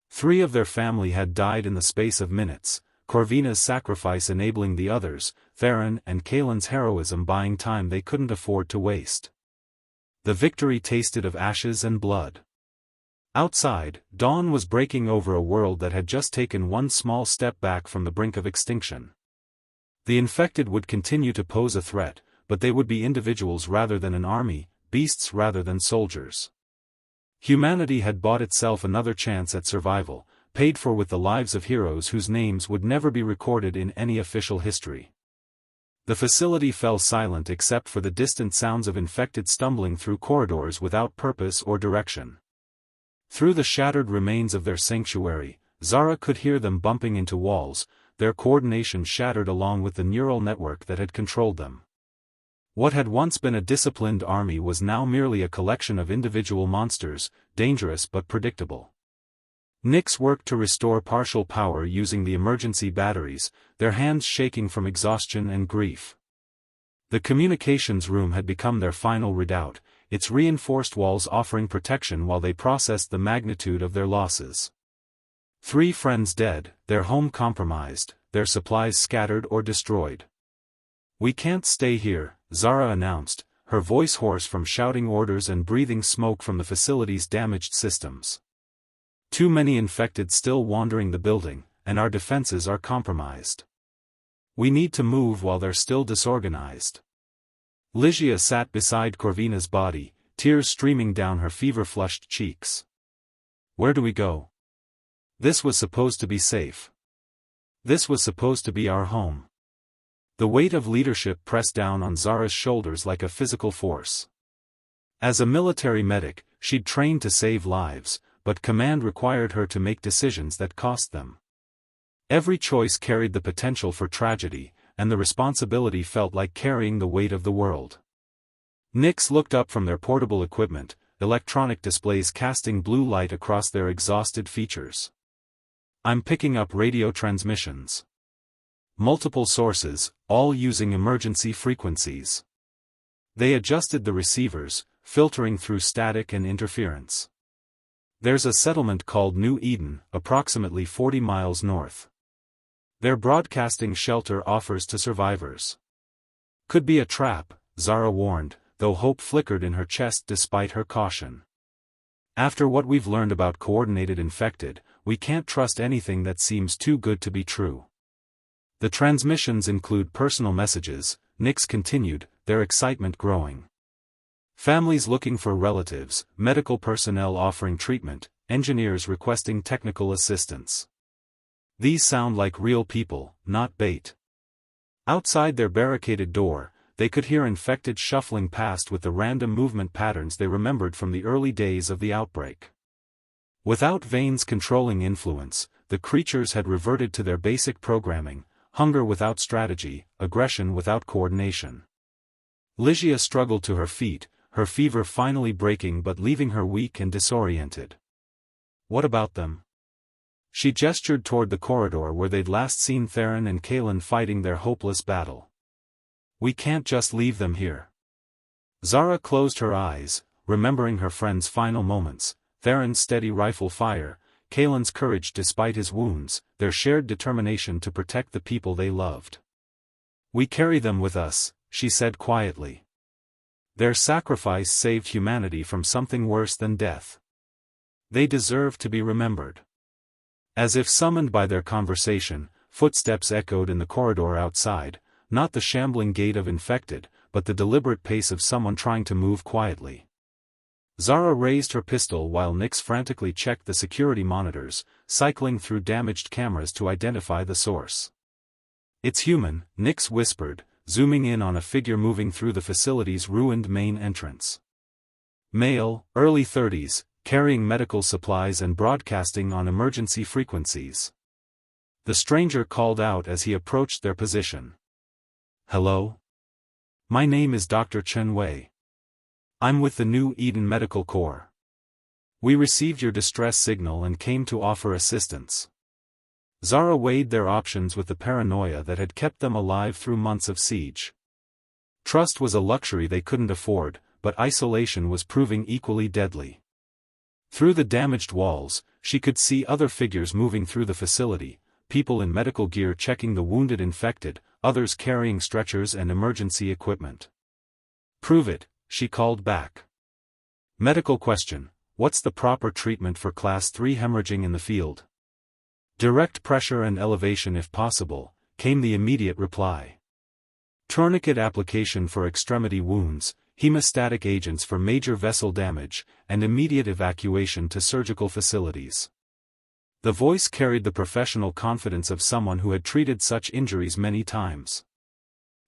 3 of their family had died in the space of minutes, Corvina's sacrifice enabling the others, Theron and Kaelin's heroism buying time they couldn't afford to waste. The victory tasted of ashes and blood. Outside, dawn was breaking over a world that had just taken one small step back from the brink of extinction. The infected would continue to pose a threat, but they would be individuals rather than an army, beasts rather than soldiers. Humanity had bought itself another chance at survival, paid for with the lives of heroes whose names would never be recorded in any official history. The facility fell silent except for the distant sounds of infected stumbling through corridors without purpose or direction. Through the shattered remains of their sanctuary, Zara could hear them bumping into walls, their coordination shattered along with the neural network that had controlled them. What had once been a disciplined army was now merely a collection of individual monsters, dangerous but predictable. Nyx worked to restore partial power using the emergency batteries, their hands shaking from exhaustion and grief. The communications room had become their final redoubt, its reinforced walls offering protection while they processed the magnitude of their losses. 3 friends dead, their home compromised, their supplies scattered or destroyed. "We can't stay here," Zara announced, her voice hoarse from shouting orders and breathing smoke from the facility's damaged systems. "Too many infected still wandering the building, and our defenses are compromised. We need to move while they're still disorganized." Ligia sat beside Corvina's body, tears streaming down her fever-flushed cheeks. "Where do we go? This was supposed to be safe. This was supposed to be our home." The weight of leadership pressed down on Zara's shoulders like a physical force. As a military medic, she'd trained to save lives, but command required her to make decisions that cost them. Every choice carried the potential for tragedy, and the responsibility felt like carrying the weight of the world. Nyx looked up from their portable equipment, electronic displays casting blue light across their exhausted features. "I'm picking up radio transmissions. Multiple sources, all using emergency frequencies." They adjusted the receivers, filtering through static and interference. "There's a settlement called New Eden, approximately 40 miles north. Their broadcasting shelter offers to survivors." "Could be a trap," Zara warned, though hope flickered in her chest despite her caution. "After what we've learned about coordinated infected, we can't trust anything that seems too good to be true." "The transmissions include personal messages," Nyx continued, their excitement growing. "Families looking for relatives, medical personnel offering treatment, engineers requesting technical assistance. These sound like real people, not bait." Outside their barricaded door, they could hear infected shuffling past with the random movement patterns they remembered from the early days of the outbreak. Without Vane's controlling influence, the creatures had reverted to their basic programming, hunger without strategy, aggression without coordination. Ligia struggled to her feet, her fever finally breaking but leaving her weak and disoriented. What about them? She gestured toward the corridor where they'd last seen Theron and Kaelin fighting their hopeless battle. We can't just leave them here. Zara closed her eyes, remembering her friend's final moments, Theron's steady rifle fire, Kaelin's courage despite his wounds, their shared determination to protect the people they loved. We carry them with us, she said quietly. Their sacrifice saved humanity from something worse than death. They deserve to be remembered. As if summoned by their conversation, footsteps echoed in the corridor outside, not the shambling gait of infected, but the deliberate pace of someone trying to move quietly. Zara raised her pistol while Nyx frantically checked the security monitors, cycling through damaged cameras to identify the source. It's human, Nyx whispered, zooming in on a figure moving through the facility's ruined main entrance. Male, early 30s, carrying medical supplies and broadcasting on emergency frequencies. The stranger called out as he approached their position. Hello? My name is Dr. Chen Wei. I'm with the New Eden Medical Corps. We received your distress signal and came to offer assistance. Zara weighed their options with the paranoia that had kept them alive through months of siege. Trust was a luxury they couldn't afford, but isolation was proving equally deadly. Through the damaged walls, she could see other figures moving through the facility, people in medical gear checking the wounded infected, others carrying stretchers and emergency equipment. Prove it, she called back. Medical question, what's the proper treatment for Class 3 hemorrhaging in the field? Direct pressure and elevation if possible, came the immediate reply. Tourniquet application for extremity wounds, hemostatic agents for major vessel damage, and immediate evacuation to surgical facilities. The voice carried the professional confidence of someone who had treated such injuries many times.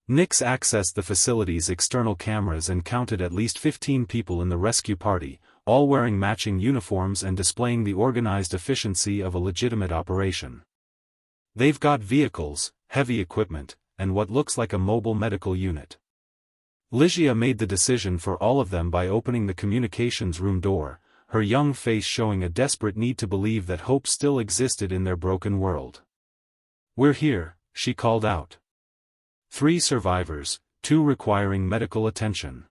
Nyx accessed the facility's external cameras and counted at least 15 people in the rescue party, all wearing matching uniforms and displaying the organized efficiency of a legitimate operation. They've got vehicles, heavy equipment, and what looks like a mobile medical unit. Ligia made the decision for all of them by opening the communications room door, her young face showing a desperate need to believe that hope still existed in their broken world. We're here, she called out. 3 survivors, 2 requiring medical attention.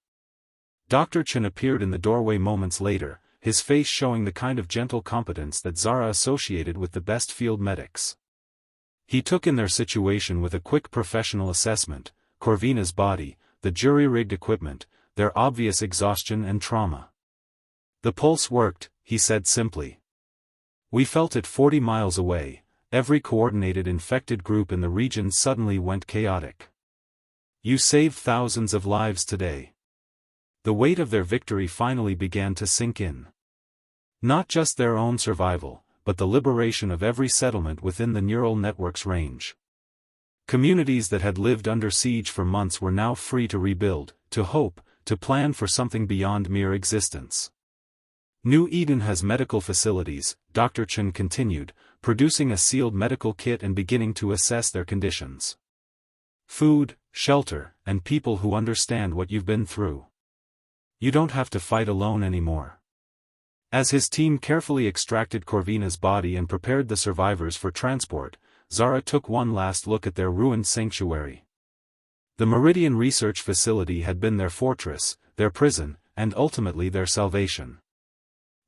Dr. Chen appeared in the doorway moments later, his face showing the kind of gentle competence that Zara associated with the best field medics. He took in their situation with a quick professional assessment, Corvina's body, the jury-rigged equipment, their obvious exhaustion and trauma. The pulse worked, he said simply. We felt it 40 miles away, every coordinated infected group in the region suddenly went chaotic. You saved thousands of lives today. The weight of their victory finally began to sink in. Not just their own survival, but the liberation of every settlement within the neural network's range. Communities that had lived under siege for months were now free to rebuild, to hope, to plan for something beyond mere existence. New Eden has medical facilities, Dr. Chen continued, producing a sealed medical kit and beginning to assess their conditions. Food, shelter, and people who understand what you've been through. You don't have to fight alone anymore. As his team carefully extracted Corvina's body and prepared the survivors for transport, Zara took one last look at their ruined sanctuary. The Meridian Research Facility had been their fortress, their prison, and ultimately their salvation.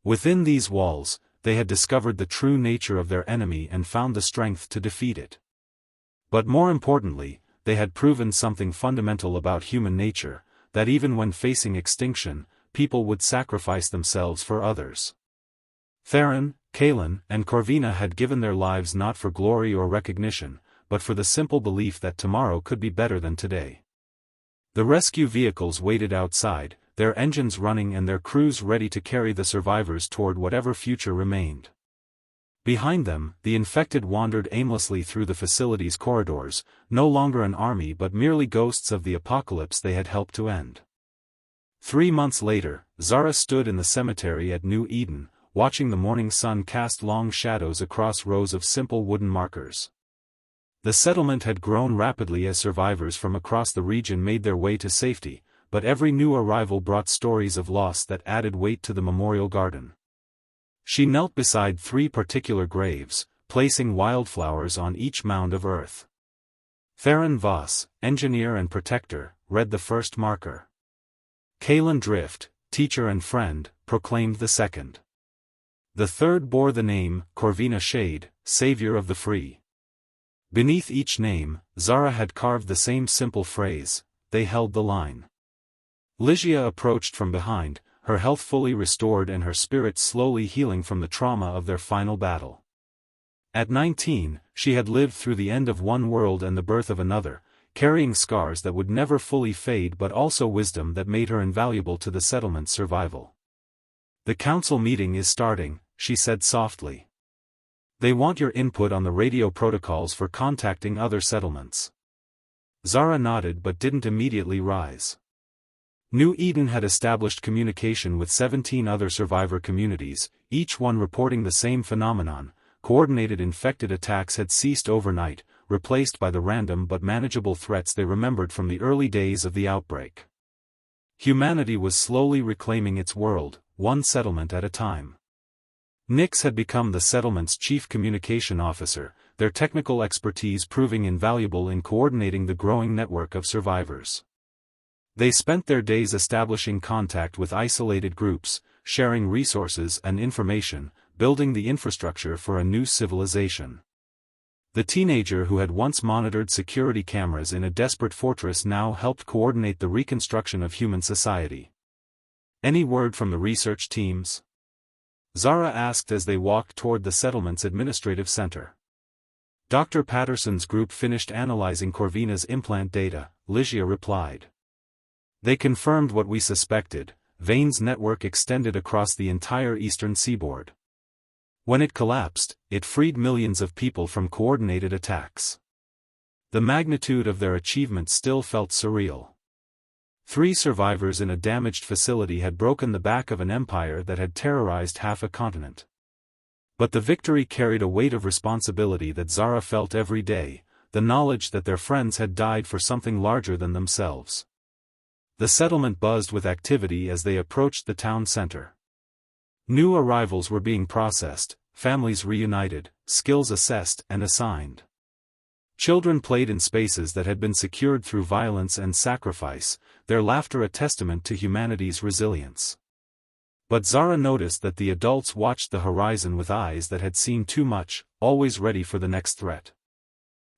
Within these walls, they had discovered the true nature of their enemy and found the strength to defeat it. But more importantly, they had proven something fundamental about human nature, that even when facing extinction, people would sacrifice themselves for others. Theron, Kaelin, and Corvina had given their lives not for glory or recognition, but for the simple belief that tomorrow could be better than today. The rescue vehicles waited outside, their engines running and their crews ready to carry the survivors toward whatever future remained. Behind them, the infected wandered aimlessly through the facility's corridors, no longer an army but merely ghosts of the apocalypse they had helped to end. 3 months later, Zara stood in the cemetery at New Eden, watching the morning sun cast long shadows across rows of simple wooden markers. The settlement had grown rapidly as survivors from across the region made their way to safety, but every new arrival brought stories of loss that added weight to the memorial garden. She knelt beside 3 particular graves, placing wildflowers on each mound of earth. Theron Voss, engineer and protector, read the first marker. Kalen Drift, teacher and friend, proclaimed the second. The third bore the name, Corvina Shade, savior of the free. Beneath each name, Zara had carved the same simple phrase, they held the line. Ligia approached from behind, her health fully restored and her spirit slowly healing from the trauma of their final battle. At 19, she had lived through the end of one world and the birth of another, carrying scars that would never fully fade but also wisdom that made her invaluable to the settlement's survival. "The council meeting is starting," she said softly. "They want your input on the radio protocols for contacting other settlements." Zara nodded but didn't immediately rise. New Eden had established communication with 17 other survivor communities, each one reporting the same phenomenon. Coordinated infected attacks had ceased overnight, replaced by the random but manageable threats they remembered from the early days of the outbreak. Humanity was slowly reclaiming its world, one settlement at a time. Nyx had become the settlement's chief communication officer, their technical expertise proving invaluable in coordinating the growing network of survivors. They spent their days establishing contact with isolated groups, sharing resources and information, building the infrastructure for a new civilization. The teenager who had once monitored security cameras in a desperate fortress now helped coordinate the reconstruction of human society. "Any word from the research teams?" Zara asked as they walked toward the settlement's administrative center. "Dr. Patterson's group finished analyzing Corvina's implant data," Ligia replied. "They confirmed what we suspected. Vane's network extended across the entire eastern seaboard. When it collapsed, it freed millions of people from coordinated attacks." The magnitude of their achievement still felt surreal. 3 survivors in a damaged facility had broken the back of an empire that had terrorized half a continent. But the victory carried a weight of responsibility that Zara felt every day, the knowledge that their friends had died for something larger than themselves. The settlement buzzed with activity as they approached the town center. New arrivals were being processed, families reunited, skills assessed and assigned. Children played in spaces that had been secured through violence and sacrifice, their laughter a testament to humanity's resilience. But Zara noticed that the adults watched the horizon with eyes that had seen too much, always ready for the next threat.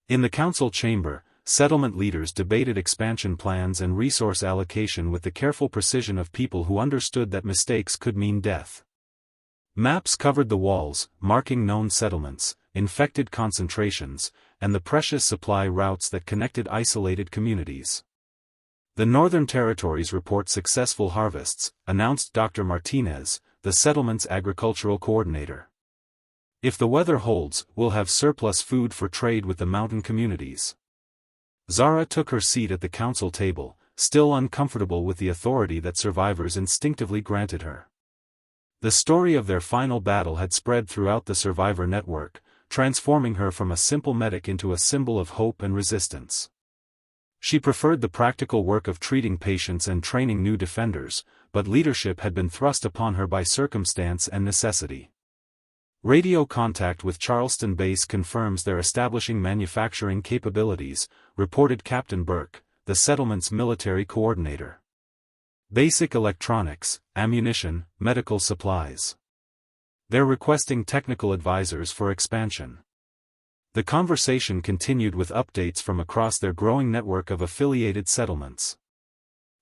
In the council chamber, settlement leaders debated expansion plans and resource allocation with the careful precision of people who understood that mistakes could mean death. Maps covered the walls, marking known settlements, infected concentrations, and the precious supply routes that connected isolated communities. "The Northern Territories report successful harvests," announced Dr. Martinez, the settlement's agricultural coordinator. "If the weather holds, we'll have surplus food for trade with the mountain communities." Zara took her seat at the council table, still uncomfortable with the authority that survivors instinctively granted her. The story of their final battle had spread throughout the survivor network, transforming her from a simple medic into a symbol of hope and resistance. She preferred the practical work of treating patients and training new defenders, but leadership had been thrust upon her by circumstance and necessity. "Radio contact with Charleston base confirms they're establishing manufacturing capabilities," reported Captain Burke, the settlement's military coordinator. "Basic electronics, ammunition, medical supplies. They're requesting technical advisors for expansion." The conversation continued with updates from across their growing network of affiliated settlements.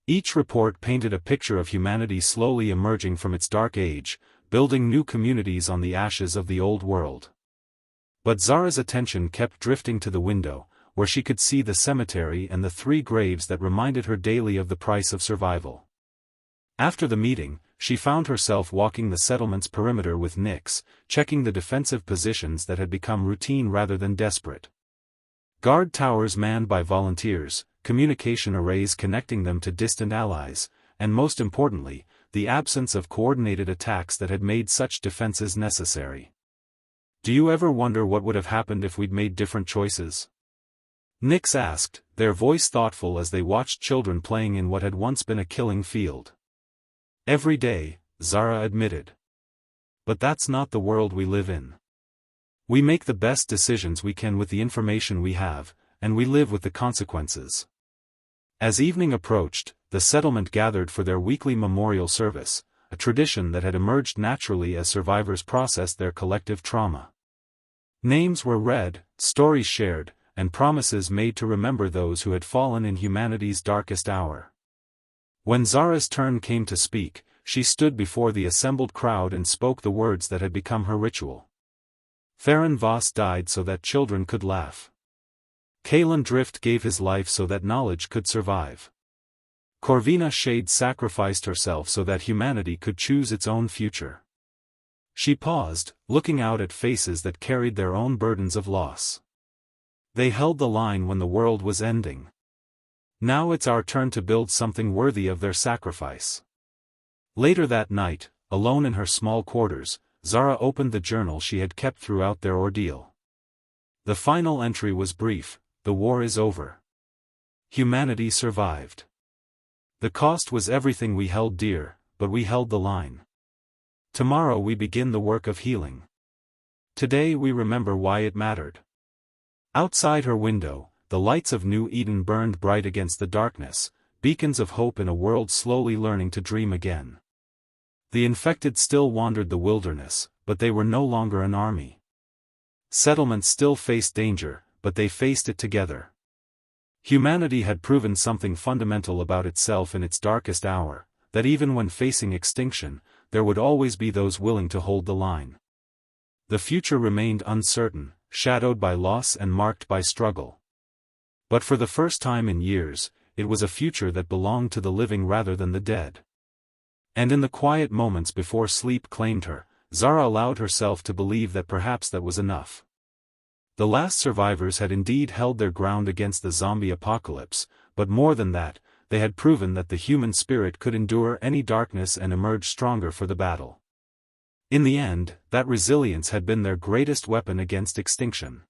Each report painted a picture of humanity slowly emerging from its dark age, building new communities on the ashes of the old world. But Zara's attention kept drifting to the window, where she could see the cemetery and the 3 graves that reminded her daily of the price of survival. After the meeting, she found herself walking the settlement's perimeter with Nyx, checking the defensive positions that had become routine rather than desperate. Guard towers manned by volunteers, communication arrays connecting them to distant allies, and most importantly, the absence of coordinated attacks that had made such defenses necessary. "Do you ever wonder what would have happened if we'd made different choices?" Nyx asked, their voice thoughtful as they watched children playing in what had once been a killing field. Every day, Zara admitted. But that's not the world we live in. We make the best decisions we can with the information we have, and we live with the consequences. As evening approached, the settlement gathered for their weekly memorial service, a tradition that had emerged naturally as survivors processed their collective trauma. Names were read, stories shared, and promises made to remember those who had fallen in humanity's darkest hour. When Zara's turn came to speak, she stood before the assembled crowd and spoke the words that had become her ritual. Theron Voss died so that children could laugh. Kalen Drift gave his life so that knowledge could survive. Corvina Shade sacrificed herself so that humanity could choose its own future. She paused, looking out at faces that carried their own burdens of loss. They held the line when the world was ending. Now it's our turn to build something worthy of their sacrifice. Later that night, alone in her small quarters, Zara opened the journal she had kept throughout their ordeal. The final entry was brief: the war is over. Humanity survived. The cost was everything we held dear, but we held the line. Tomorrow we begin the work of healing. Today we remember why it mattered. Outside her window, the lights of New Eden burned bright against the darkness, beacons of hope in a world slowly learning to dream again. The infected still wandered the wilderness, but they were no longer an army. Settlements still faced danger, but they faced it together. Humanity had proven something fundamental about itself in its darkest hour, that even when facing extinction, there would always be those willing to hold the line. The future remained uncertain, shadowed by loss and marked by struggle. But for the first time in years, it was a future that belonged to the living rather than the dead. And in the quiet moments before sleep claimed her, Zara allowed herself to believe that perhaps that was enough. The last survivors had indeed held their ground against the zombie apocalypse, but more than that, they had proven that the human spirit could endure any darkness and emerge stronger for the battle. In the end, that resilience had been their greatest weapon against extinction.